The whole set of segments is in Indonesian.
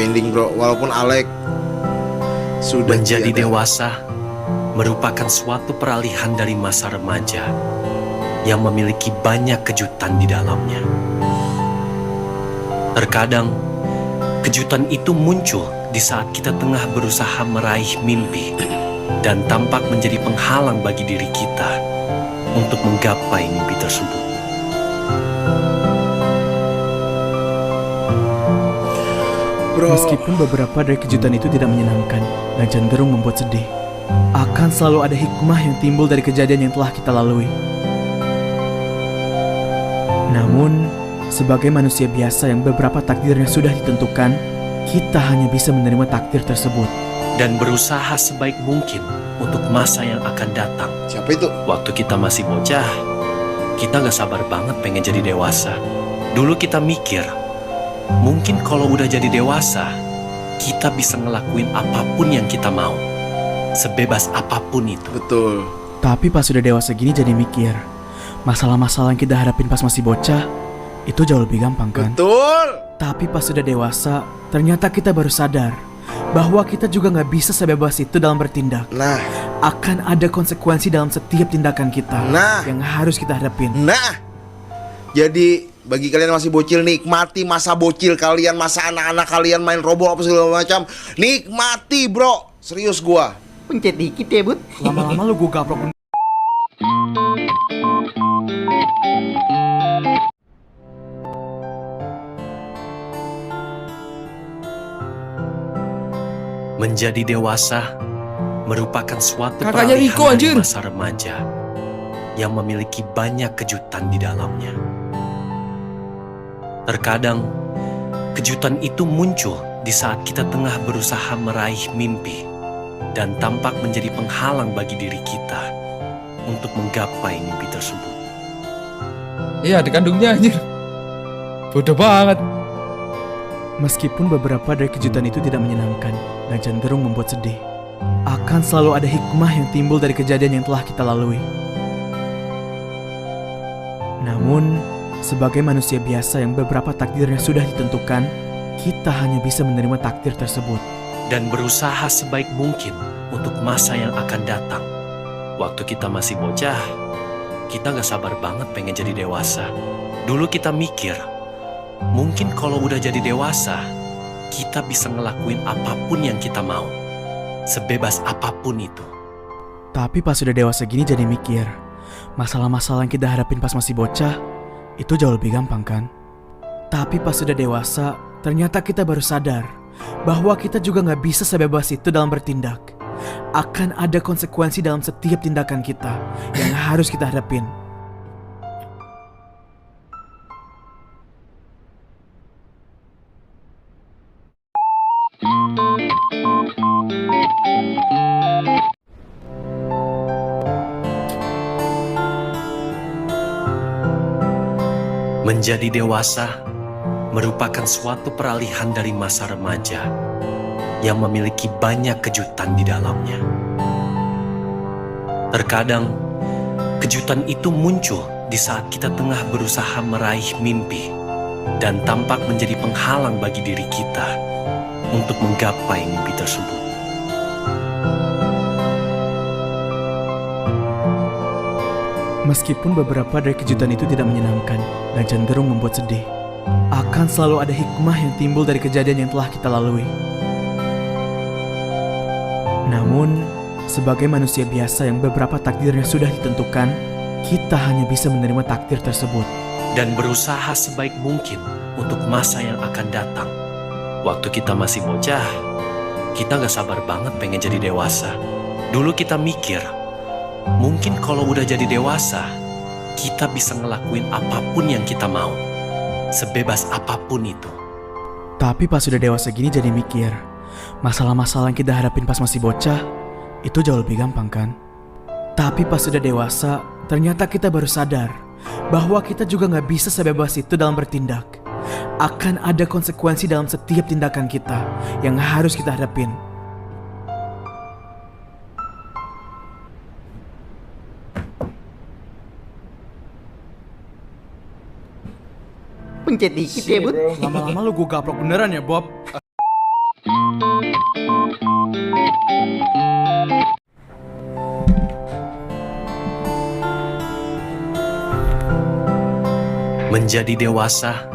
pending bro, walaupun Alek sudah Menjadi tiada. dewasa merupakan suatu peralihan dari masa remaja yang memiliki banyak kejutan di dalamnya. Terkadang, kejutan itu muncul di saat kita tengah berusaha meraih mimpi dan tampak menjadi penghalang bagi diri kita untuk menggapai mimpi tersebut. Bro, Meskipun beberapa dari kejutan itu tidak menyenangkan dan cenderung membuat sedih, akan selalu ada hikmah yang timbul dari kejadian yang telah kita lalui. Namun, sebagai manusia biasa yang beberapa takdirnya sudah ditentukan, kita hanya bisa menerima takdir tersebut. Dan berusaha sebaik mungkin untuk masa yang akan datang. siapa itu? Waktu kita masih bocah, kita gak sabar banget pengen jadi dewasa. Dulu kita mikir, mungkin kalau udah jadi dewasa, kita bisa ngelakuin apapun yang kita mau. Sebebas apapun itu. Betul. Tapi pas sudah dewasa gini jadi mikir, masalah-masalah yang kita hadapin pas masih bocah, itu jauh lebih gampang kan? Betul. Tapi pas sudah dewasa, ternyata kita baru sadar bahwa kita juga nggak bisa sebebas itu dalam bertindak. Nah, Akan ada konsekuensi dalam setiap tindakan kita yang harus kita hadapin. jadi bagi kalian yang masih bocil, nikmati masa bocil kalian, masa anak-anak kalian main robot apa segala macam. Nikmati bro, serius gua. Pencet dikit ya, Bud. Lama-lama lu gue gaprok. Menjadi dewasa merupakan suatu Kakaknya peralihan Riko, dari anjir. masa remaja yang memiliki banyak kejutan di dalamnya. Terkadang, kejutan itu muncul di saat kita tengah berusaha meraih mimpi dan tampak menjadi penghalang bagi diri kita untuk menggapai mimpi tersebut. Iya, adik kandungnya anjir. Bodoh banget. Meskipun beberapa dari kejutan itu tidak menyenangkan dan cenderung membuat sedih, akan selalu ada hikmah yang timbul dari kejadian yang telah kita lalui. Namun, sebagai manusia biasa yang beberapa takdirnya sudah ditentukan, kita hanya bisa menerima takdir tersebut. Dan berusaha sebaik mungkin untuk masa yang akan datang. Waktu kita masih bocah, kita gak sabar banget pengen jadi dewasa. Dulu kita mikir, mungkin kalau udah jadi dewasa, kita bisa ngelakuin apapun yang kita mau. Sebebas apapun itu. Tapi pas sudah dewasa gini jadi mikir, masalah-masalah yang kita hadapin pas masih bocah, itu jauh lebih gampang kan? Tapi pas sudah dewasa, ternyata kita baru sadar bahwa kita juga nggak bisa sebebas itu dalam bertindak. Akan ada konsekuensi dalam setiap tindakan kita yang harus kita hadapin. Menjadi dewasa merupakan suatu peralihan dari masa remaja yang memiliki banyak kejutan di dalamnya. Terkadang, kejutan itu muncul di saat kita tengah berusaha meraih mimpi dan tampak menjadi penghalang bagi diri kita untuk menggapai mimpi tersebut. Meskipun beberapa dari kejutan itu tidak menyenangkan dan cenderung membuat sedih, akan selalu ada hikmah yang timbul dari kejadian yang telah kita lalui. Namun, sebagai manusia biasa yang beberapa takdirnya sudah ditentukan, kita hanya bisa menerima takdir tersebut. Dan berusaha sebaik mungkin untuk masa yang akan datang. Waktu kita masih bocah, kita gak sabar banget pengen jadi dewasa. Dulu kita mikir, mungkin kalau udah jadi dewasa, kita bisa ngelakuin apapun yang kita mau. Sebebas apapun itu. Tapi pas sudah dewasa gini jadi mikir, masalah-masalah yang kita hadapin pas masih bocah, itu jauh lebih gampang kan? Tapi pas sudah dewasa, ternyata kita baru sadar bahwa kita juga nggak bisa sebebas itu dalam bertindak. Akan ada konsekuensi dalam setiap tindakan kita yang harus kita hadapin. Pencet dikit ya, Bud. Lama-lama lu gue gaprok beneran ya, Bob. Menjadi dewasa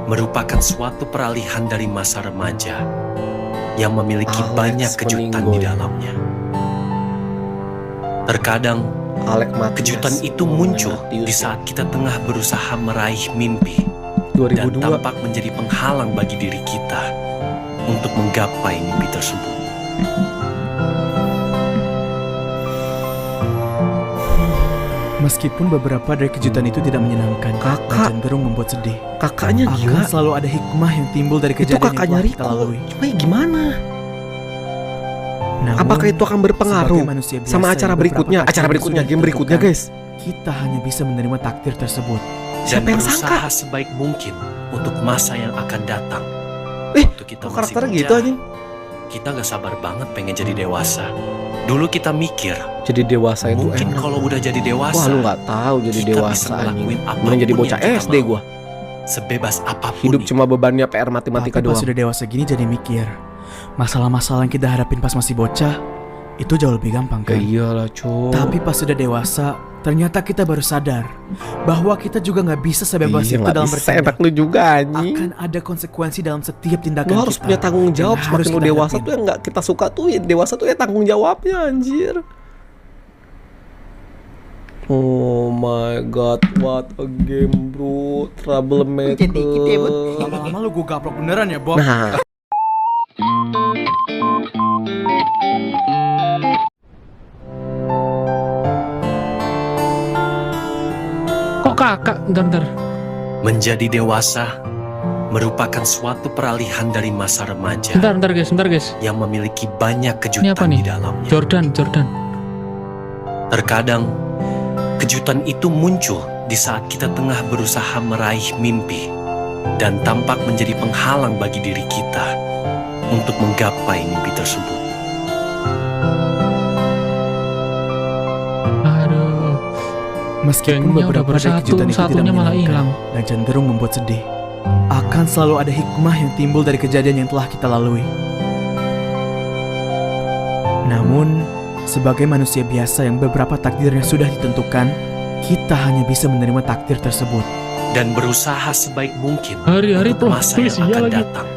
merupakan suatu peralihan dari masa remaja yang memiliki Alex banyak kejutan meninggoy. di dalamnya. Terkadang Alec Matias. kejutan itu muncul Matius, di saat kita tengah berusaha meraih mimpi dan 2002. tampak menjadi penghalang bagi diri kita untuk menggapai mimpi tersebut. Meskipun beberapa dari kejutan itu tidak menyenangkan Kakak. dan cenderung membuat sedih, Kakaknya gila. akan selalu ada hikmah yang timbul dari Itu kejadian yang kakaknya telah kita Riko. lalui. Cuma ya gimana? Namun, Apakah itu akan berpengaruh sebagai manusia biasa sama yang acara beberapa berikutnya? takdir Acara berikutnya, sudah game berikutnya, ditentukan, guys. kita hanya bisa menerima takdir tersebut. Dan Siapa yang berusaha sangka? sebaik mungkin untuk masa yang akan datang. Eh, Waktu kita kok masih karakternya bocah, gitu anjing? kita gak sabar banget pengen jadi dewasa. Dulu kita mikir, Jadi dewasa itu mungkin enak. kalau udah jadi dewasa, Wah, lu nggak tahu jadi kita dewasa bisa anjing. ngelakuin apapun Mending jadi yang bocah kita SD mau. gua. sebebas apapun Hidup itu. cuma bebannya PR matematika Tapi pas doang. sudah dewasa gini jadi mikir, masalah-masalah yang kita hadapin pas masih bocah itu jauh lebih gampang Ya kan? iyalah, cuy. Tapi pas sudah dewasa, ternyata kita baru sadar bahwa kita juga nggak bisa sebebas iya, itu nggak dalam bisa, bertindak. enak lu juga anjing. Akan ada konsekuensi dalam setiap tindakan Lu harus kita. punya tanggung jawab. yang Semakin harus lu kita dewasa hadapin. tuh yang nggak kita suka tuh ya dewasa tuh ya tanggung jawabnya anjir. Oh my god, what a game bro, troublemaker. Lama-lama lu gue gaplok beneran ya, Bob. Nah, Kok kakak? Bentar. Menjadi dewasa merupakan suatu peralihan dari masa remaja Bentar guys. yang memiliki banyak Ini apa kejutan nih? di dalamnya. Jordan. Terkadang kejutan itu muncul di saat kita tengah berusaha meraih mimpi dan tampak menjadi penghalang bagi diri kita untuk menggapai mimpi tersebut. Aduh, Meskipun gengnya udah beberapa dari bersatu, kejutan itu tidak satunya malah menyenangkan hilang. dan cenderung membuat sedih, akan selalu ada hikmah yang timbul dari kejadian yang telah kita lalui. Namun, sebagai manusia biasa yang beberapa takdirnya sudah ditentukan, kita hanya bisa menerima takdir tersebut. Dan berusaha sebaik mungkin Hari-hari untuk plot masa twist yang iya akan lagi. datang.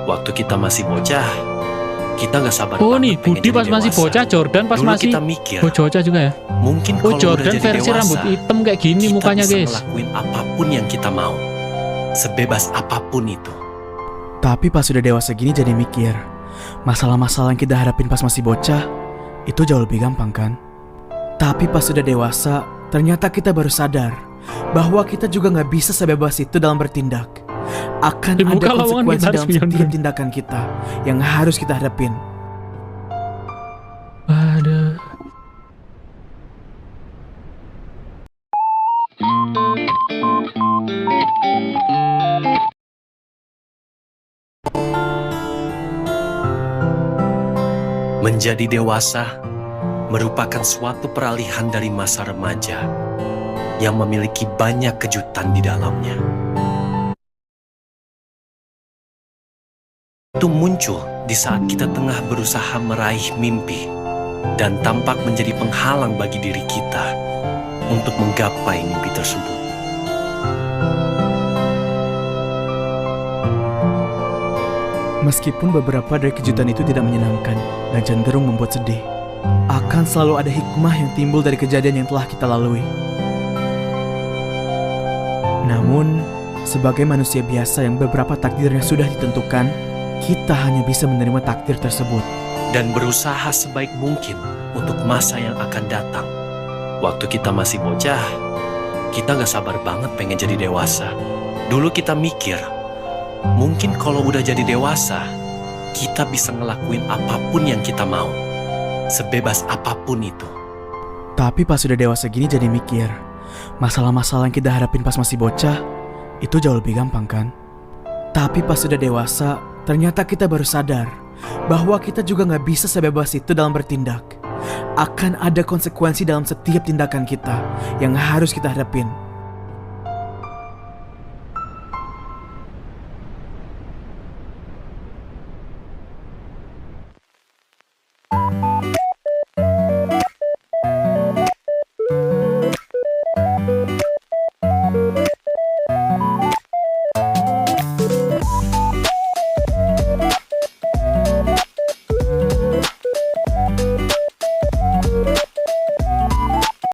Waktu kita masih bocah, kita gak sabar Oh banget nih, pengen Budi jadi pas masih dewasa. bocah, Jordan pas Dulu masih. kita mikir, Oh Joca juga ya. mungkin Oh kalau Jordan udah jadi versi dewasa, rambut hitam kayak gini kita mukanya bisa guys. ngelakuin apapun yang kita mau, sebebas apapun itu. Tapi pas sudah dewasa gini jadi mikir, masalah-masalah yang kita hadapin pas masih bocah itu jauh lebih gampang kan? Tapi pas sudah dewasa, ternyata kita baru sadar bahwa kita juga nggak bisa sebebas itu dalam bertindak. Akan Dibuka ada lowongan konsekuensi kita harus dalam beyond setiap dream. tindakan kita yang harus kita hadapin. Aduh. Menjadi dewasa merupakan suatu peralihan dari masa remaja yang memiliki banyak kejutan di dalamnya. Itu muncul di saat kita tengah berusaha meraih mimpi dan tampak menjadi penghalang bagi diri kita untuk menggapai mimpi tersebut. Meskipun beberapa dari kejutan itu tidak menyenangkan dan cenderung membuat sedih, akan selalu ada hikmah yang timbul dari kejadian yang telah kita lalui. Namun, sebagai manusia biasa yang beberapa takdirnya sudah ditentukan, kita hanya bisa menerima takdir tersebut. Dan berusaha sebaik mungkin untuk masa yang akan datang. Waktu kita masih bocah, kita gak sabar banget pengen jadi dewasa. Dulu kita mikir, mungkin kalau udah jadi dewasa, kita bisa ngelakuin apapun yang kita mau, sebebas apapun itu. Tapi pas sudah dewasa gini jadi mikir, masalah-masalah yang kita hadapin pas masih bocah itu jauh lebih gampang kan? Tapi pas sudah dewasa, ternyata kita baru sadar bahwa kita juga nggak bisa sebebas itu dalam bertindak. Akan ada konsekuensi dalam setiap tindakan kita yang harus kita hadapin.